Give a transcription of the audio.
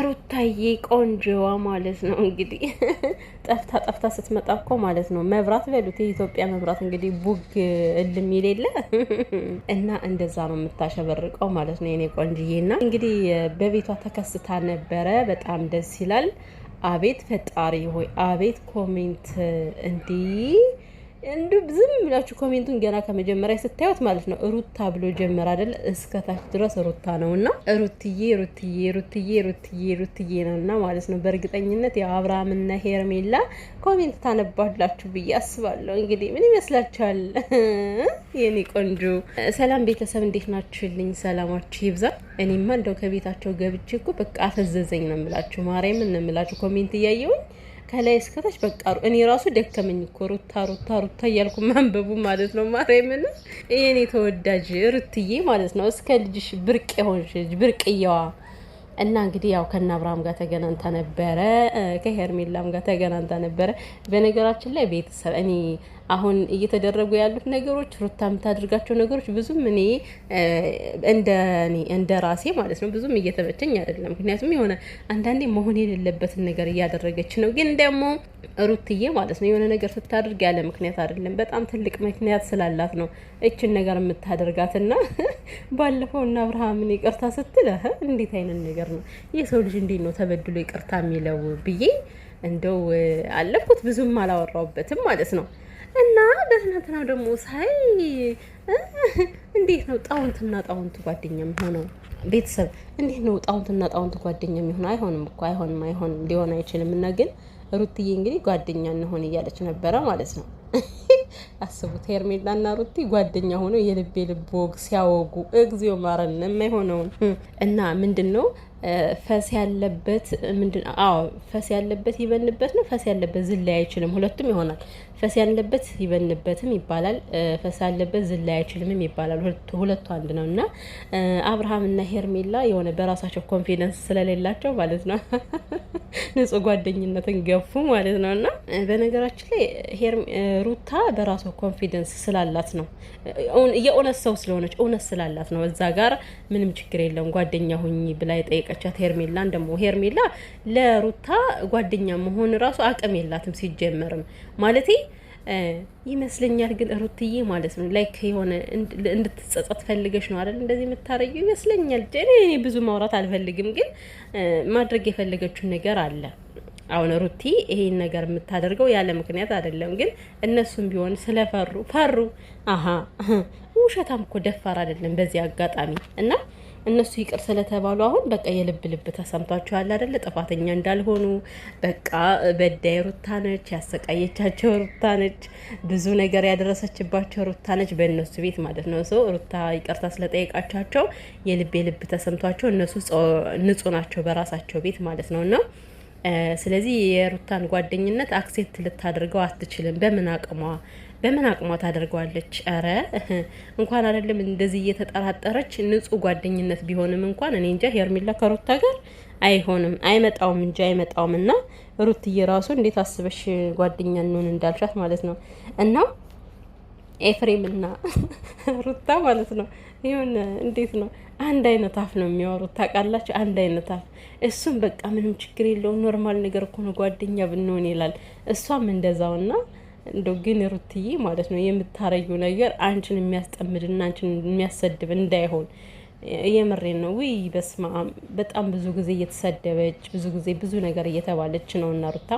ሩታዬ ቆንጆዋ ማለት ነው እንግዲህ ጠፍታ ስትመጣ እኮ ማለት ነው መብራት በሉት የኢትዮጵያ መብራት እንግዲህ ቡግ እልም የሌለ እና እንደዛ ነው የምታሸበርቀው ማለት ነው የኔ ቆንጅዬና እንግዲህ በቤቷ ተከስታ ነበረ። በጣም ደስ ይላል። አቤት ፈጣሪ ሆይ አቤት ኮሜንት እንዲህ ዝም ብላችሁ ኮሜንቱን ገና ከመጀመሪያ ስታዩት ማለት ነው ሩታ ብሎ ጀመር አይደል? እስከታች ድረስ ሩታ ነውና ሩትዬ ነውና ማለት ነው። በእርግጠኝነት ያው አብርሃምና ሄርሜላ ኮሜንት ታነባላችሁ ብዬ አስባለሁ። እንግዲህ ምን ይመስላችኋል? የኔ ቆንጆ ሰላም ቤተሰብ እንዴት ናችሁልኝ? ሰላማችሁ ይብዛ። እኔማ እንደው ከቤታቸው ገብቼ እኮ በቃ አፈዘዘኝ ነው የምላችሁ። ማርያምን ነው የምላችሁ ኮሜንት እያየሁኝ ከላይ እስከታች በቃ እኔ ራሱ ደከመኝ እኮ ሩታ እያልኩ ማንበቡ ማለት ነው። ማርያምን የኔ ተወዳጅ ሩትዬ ማለት ነው። እስከ ልጅሽ ብርቅ የሆንሽ ልጅ ብርቅየዋ እና እንግዲህ ያው ከነ አብርሃም ጋር ተገናኝታ ነበረ፣ ከሄርሜላም ጋር ተገናኝታ ነበረ። በነገራችን ላይ ቤተሰብ እኔ አሁን እየተደረጉ ያሉት ነገሮች ሩታ የምታደርጋቸው ነገሮች ብዙም እኔ እንደ ራሴ ማለት ነው ብዙም እየተመቸኝ አይደለም። ምክንያቱም የሆነ አንዳንዴ መሆን የሌለበትን ነገር እያደረገች ነው። ግን ደግሞ ሩትዬ ማለት ነው የሆነ ነገር ስታደርግ ያለ ምክንያት አይደለም፣ በጣም ትልቅ ምክንያት ስላላት ነው እችን ነገር የምታደርጋትና ባለፈው እና አብርሃምን ይቅርታ ስትል እንዴት አይነት ነገር ነው? የሰው ልጅ እንዴት ነው ተበድሎ ይቅርታ የሚለው ብዬ እንደው አለፍኩት፣ ብዙም አላወራውበትም ማለት ነው። እና በትናንትና ደግሞ ሳይ እንዴት ነው ጣውንትና ጣውንት ጓደኛ የሚሆነው? ቤተሰብ እንዴት ነው ጣውንትና ጣውንት ጓደኛ የሚሆነው? አይሆንም እኮ አይሆንም፣ ሊሆን አይችልም። እና ግን ሩትዬ እንግዲህ ጓደኛ እንሆን እያለች ነበረ ማለት ነው። አስቡት ሄርሜላና ሩቲ ጓደኛ ሆነው የልቤ ልብ ወግ ሲያወጉ እግዚኦ ማረን የማይሆነውን እና ምንድን ነው ፈስ ያለበት ምንድን ፈስ ያለበት ይበንበት ነው። ፈስ ያለበት ዝላይ አይችልም። ሁለቱም ይሆናል። ፈስ ያለበት ይበንበትም ይባላል። ፈስ ያለበት ዝላይ አይችልም ይባላል። ሁለቱ አንድ ነው። እና አብርሃም እና ሄርሜላ የሆነ በራሳቸው ኮንፊደንስ ስለሌላቸው ማለት ነው ንጹህ ጓደኝነትን ገፉ ማለት ነው። እና በነገራችን ላይ ሩታ በራሷ ኮንፊደንስ ስላላት ነው፣ የእውነት ሰው ስለሆነች እውነት ስላላት ነው። እዛ ጋር ምንም ችግር የለም ጓደኛ ሁኝ ብላ የጠየቀቻት ሄርሜላን ደግሞ ሄርሜላ ለሩታ ጓደኛ መሆን ራሱ አቅም የላትም ሲጀመርም ማለቴ ይመስለኛል። ግን ሩትዬ ማለት ነው ላይክ የሆነ እንድትጸጸት ፈልገሽ ነው አይደል እንደዚህ የምታረጊው ይመስለኛል። እኔ ብዙ ማውራት አልፈልግም፣ ግን ማድረግ የፈለገችው ነገር አለ። አሁን ሩቲ ይሄን ነገር የምታደርገው ያለ ምክንያት አይደለም። ግን እነሱም ቢሆን ፈሩ። ውሸታም እኮ ደፋር አይደለም በዚህ አጋጣሚ እና እነሱ ይቅር ስለተባሉ አሁን በቃ የልብ ተሰምቷቸዋል አይደለ? ጥፋተኛ እንዳልሆኑ በቃ በዳይ ሩታ ነች፣ ያሰቃየቻቸው ሩታ ነች፣ ብዙ ነገር ያደረሰችባቸው ሩታ ነች፣ በእነሱ ቤት ማለት ነው። ሰው ሩታ ይቅርታ ስለጠየቃቻቸው የልብ ተሰምቷቸው እነሱ ንጹህ ናቸው በራሳቸው ቤት ማለት ነው። እና ስለዚህ የሩታን ጓደኝነት አክሴፕት ልታደርገው አትችልም። በምን አቅሟ ታደርገዋለች? አረ እንኳን አይደለም እንደዚህ እየተጠራጠረች ንጹህ ጓደኝነት ቢሆንም እንኳን እኔ እንጃ ሄርሜላ ከሩታ ጋር አይመጣውም እንጂ አይመጣውም። እና ሩትዬ ራሱ እንዴት አስበሽ ጓደኛ እንሆን እንዳልሻት ማለት ነው። እና ኤፍሬም እና ሩታ ማለት ነው ይሁን እንዴት ነው አንድ አይነት አፍ ነው የሚያወሩት ታውቃላችሁ? አንድ አይነት አፍ። እሱም በቃ ምንም ችግር የለውም ኖርማል ነገር እኮ ነው ጓደኛ ብንሆን ይላል፣ እሷም እንደዛውና እንደው ግን ሩትዬ ማለት ነው የምታረጊው ነገር አንቺን የሚያስጠምድና አንቺን የሚያሰድብ እንዳይሆን የምሬን ነው። ውይ በስመ አብ በጣም ብዙ ጊዜ እየተሰደበች ብዙ ጊዜ ብዙ ነገር እየተባለች ነው እና ሩታ